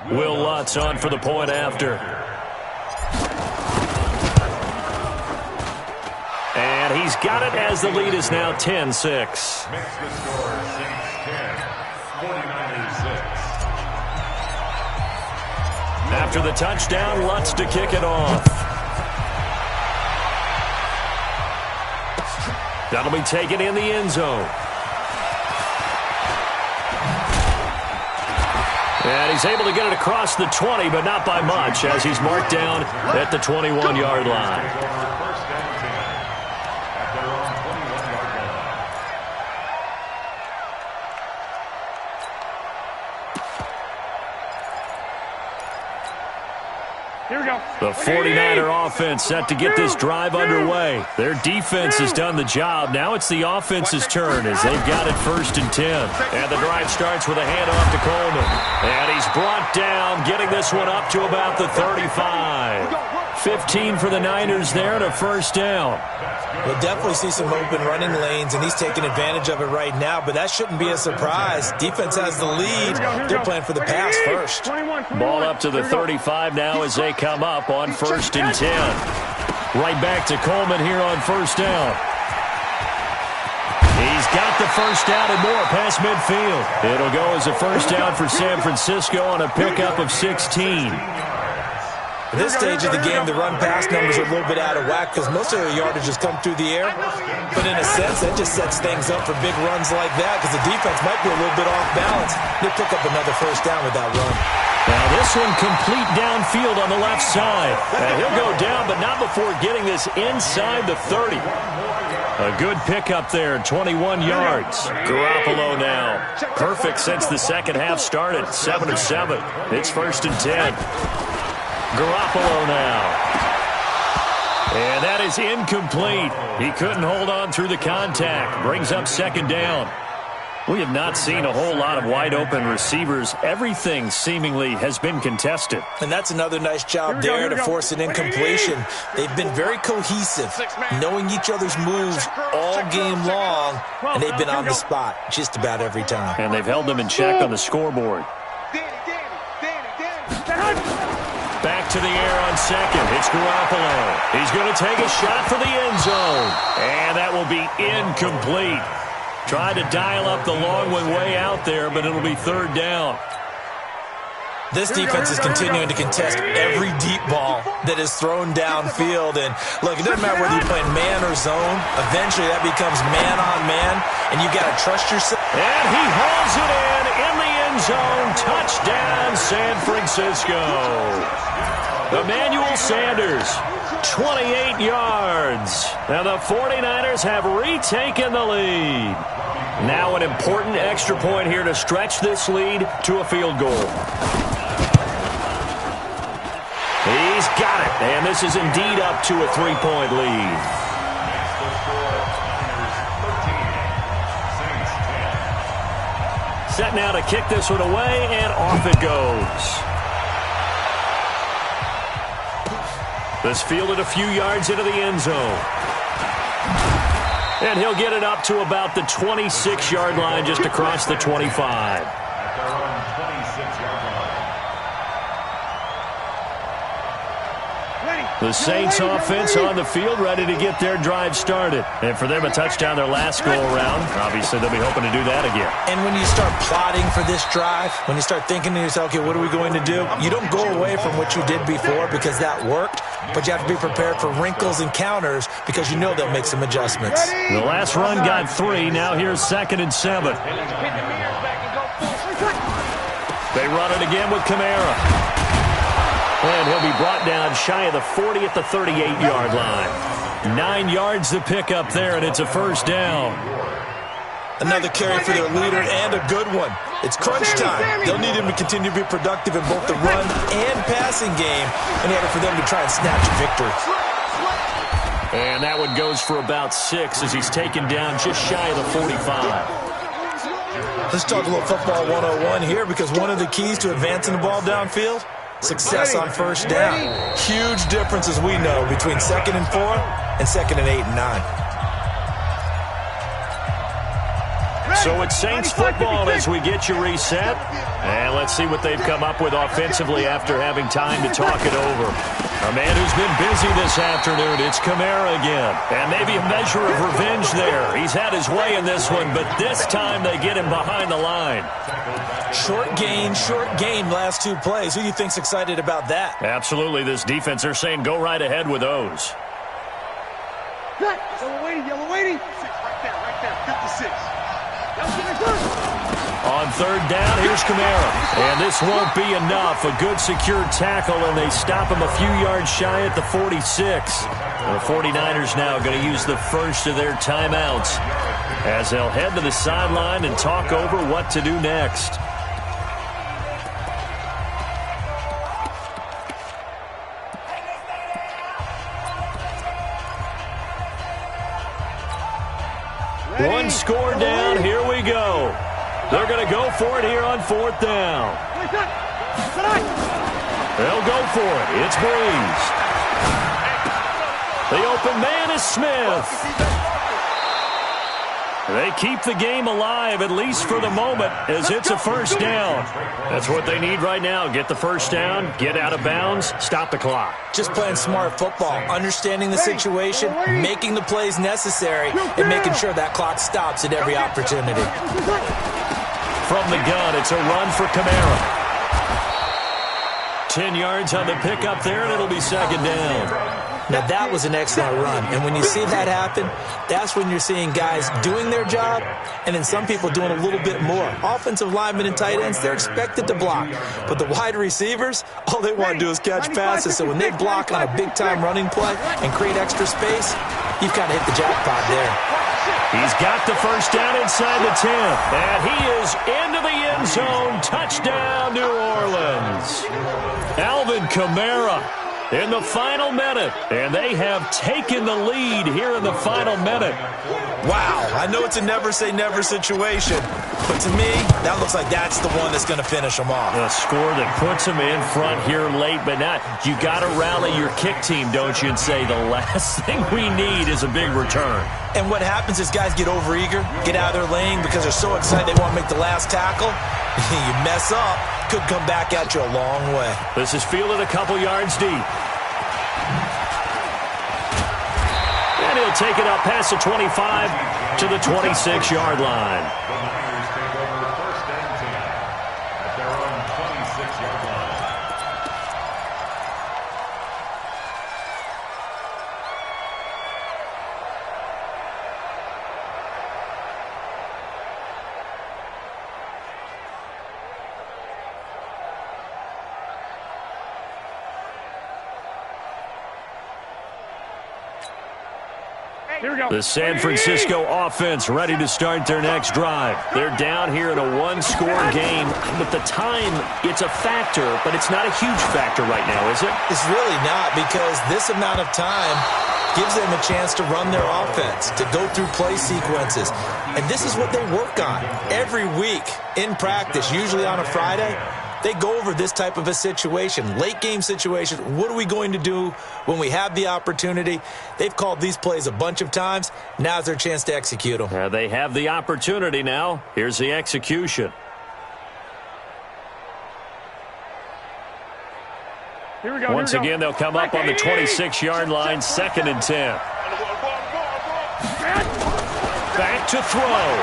Will Lutz on for the point after. And he's got it as the lead is now 10-6. Makes the score Saints 10, 49ers 6. After the touchdown, Lutz to kick it off. That'll be taken in the end zone. And he's able to get it across the 20, but not by much, as he's marked down at the 21-yard line. The 49er offense set to get this drive underway. Their defense has done the job. Now it's the offense's turn as they've got it 1st and 10. And the drive starts with a handoff to Coleman. And he's brought down, getting this one up to about the 35. 15 for the Niners there and a first down. We'll definitely see some open running lanes, and he's taking advantage of it right now, but that shouldn't be a surprise. Defense has the lead. They're playing for the pass first. Ball up to the 35 now as they come up on 1st and 10. Right back to Coleman here on first down. He's got the first down and more past midfield. It'll go as a first down for San Francisco on a pickup of 16. At this stage of the game, the run-pass numbers are a little bit out of whack because most of their yardage has come through the air. But in a sense, that just sets things up for big runs like that because the defense might be a little bit off balance. They'll pick up another first down with that run. Now this one complete downfield on the left side. And he'll go down, but not before getting this inside the 30. A good pickup there, 21 yards. Garoppolo now. Perfect since the second half started, 7 of 7. It's 1st and 10. Garoppolo now. And that is incomplete. He couldn't hold on through the contact. Brings up 2nd down. We have not seen a whole lot of wide-open receivers. Everything seemingly has been contested. And that's another nice job there to force an incompletion. They've been very cohesive, knowing each other's moves all game long, and they've been on the spot just about every time. And they've held them in check on the scoreboard. Back to the air on 2nd. It's Garoppolo. He's going to take a shot for the end zone. And that will be incomplete. Tried to dial up the long one way out there, but it'll be 3rd down. This defense is continuing to contest every deep ball that is thrown downfield. And, look, it doesn't matter whether you're playing man or zone. Eventually that becomes man-on-man, and you got to trust yourself. And he hauls it in the end zone. Touchdown, San Francisco. Emmanuel Sanders, 28 yards. Now the 49ers have retaken the lead. Now an important extra point here to stretch this lead to a field goal. He's got it, and this is indeed up to a 3-point lead. Set now to kick this one away, and off it goes. This fielded a few yards into the end zone. And he'll get it up to about the 26-yard line, just across the 25. The Saints offense on the field, ready to get their drive started. And for them, a touchdown their last go-around. Obviously, they'll be hoping to do that again. And when you start plotting for this drive, when you start thinking to yourself, okay, what are we going to do? You don't go away from what you did before because that worked, but you have to be prepared for wrinkles and counters because you know they'll make some adjustments. The last run got 3. Now here's 2nd and 7. They run it again with Kamara. And he'll be brought down shy of the 40 at the 38-yard line. 9 yards to pick up there, and it's a first down. Another carry for their leader, and a good one. It's crunch time. They'll need him to continue to be productive in both the run and passing game in order for them to try and snatch a victory. And that one goes for about 6 as he's taken down just shy of the 45. Let's talk a little football 101 here, because one of the keys to advancing the ball downfield, success on first down. Huge difference, as we know, between 2nd and 4 and 2nd and 8 and 9. So it's Saints football as we get you reset. And let's see what they've come up with offensively after having time to talk it over. A man who's been busy this afternoon, it's Kamara again. And maybe a measure of revenge there. He's had his way in this one, but this time they get him behind the line. Short game, last two plays. Who do you think's excited about that? Absolutely, this defense, they're saying go right ahead with those. Yellow waiting. Right there, 56. On third down, here's Kamara. And this won't be enough. A good secure tackle, and they stop him a few yards shy at the 46. The 49ers now going to use the first of their timeouts as they'll head to the sideline and talk over what to do next. One score down, here we go. They're going to go for it here on fourth down. They'll go for it. It's Breeze. The open man is Smith. They keep the game alive, at least for the moment, as it's a first down. That's what they need right now. Get the first down, get out of bounds, stop the clock. Just playing smart football, understanding the situation, making the plays necessary, and making sure that clock stops at every opportunity. From the gun, it's a run for Kamara. 10 yards on the pickup there, and it'll be second down. Now, that was an excellent run. And when you see that happen, that's when you're seeing guys doing their job and then some people doing a little bit more. Offensive linemen and tight ends, they're expected to block. But the wide receivers, all they want to do is catch passes. So when they block on a big-time running play and create extra space, you've kind of hit the jackpot there. He's got the first down inside the 10. And he is into the end zone. Touchdown, New Orleans. Alvin Kamara in the final minute, and they have taken the lead here in the final minute. Wow, I know it's a never-say-never situation, but to me, that looks like that's the one that's going to finish them off. A score that puts them in front here late, but not. You got to rally your kick team, don't you, and say the last thing we need is a big return. And what happens is guys get overeager, get out of their lane because they're so excited they want to make the last tackle. You mess up, could come back at you a long way. This is fielded a couple yards deep. And he'll take it up past the 25 to the 26-yard line. Take over first and 10 at their own 26-yard line. The San Francisco offense ready to start their next drive. They're down here in a one-score game. But the time, it's a factor, but it's not a huge factor right now, is it? It's really not, because this amount of time gives them a chance to run their offense, to go through play sequences. And this is what they work on every week in practice, usually on a Friday. They go over this type of a situation, late-game situation. What are we going to do when we have the opportunity? They've called these plays a bunch of times. Now's their chance to execute them. They have the opportunity now. Here's the execution. Once again, they'll come up on the 26-yard line, 2nd and 10. Back to throw.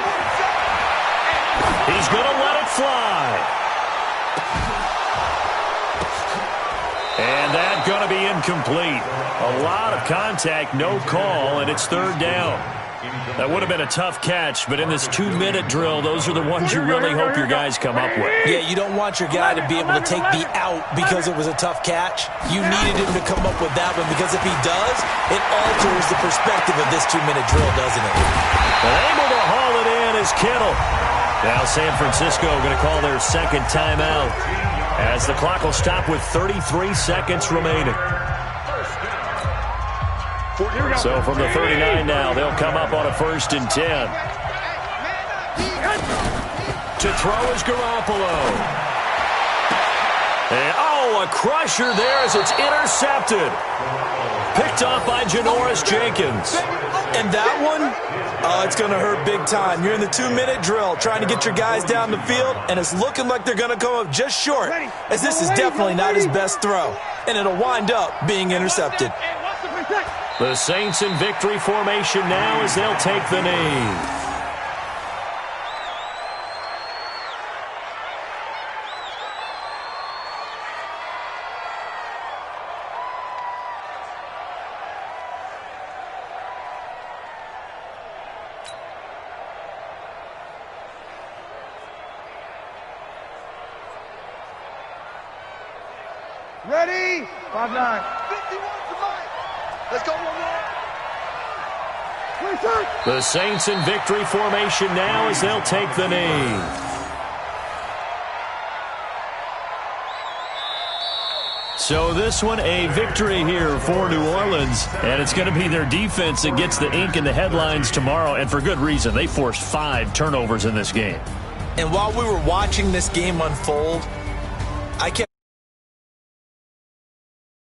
He's going to let it fly. And that's going to be incomplete. A lot of contact, no call, and it's third down. That would have been a tough catch, but in this 2-minute drill, those are the ones you really hope your guys come up with. Yeah, you don't want your guy to be able to take the out because it was a tough catch. You needed him to come up with that one, because if he does, it alters the perspective of this 2-minute drill, doesn't it? And able to haul it in is Kittle. Now San Francisco going to call their second timeout, as the clock will stop with 33 seconds remaining. So from the 39 now, they'll come up on a 1st and 10. To throw is Garoppolo. And, a crusher there as it's intercepted. Picked off by Janoris Jenkins. And that one, oh, it's going to hurt big time. You're in the 2-minute drill trying to get your guys down the field, and it's looking like they're going to come up just short, as this is definitely not his best throw, and it'll wind up being intercepted. The Saints in victory formation now as they'll take the knee. Ready? 5-9. 51 Let's go one more. The Saints in victory formation now as they'll take the knee. So this one, a victory here for New Orleans, and it's going to be their defense that gets the ink in the headlines tomorrow, and for good reason. They forced 5 turnovers in this game. And while we were watching this game unfold,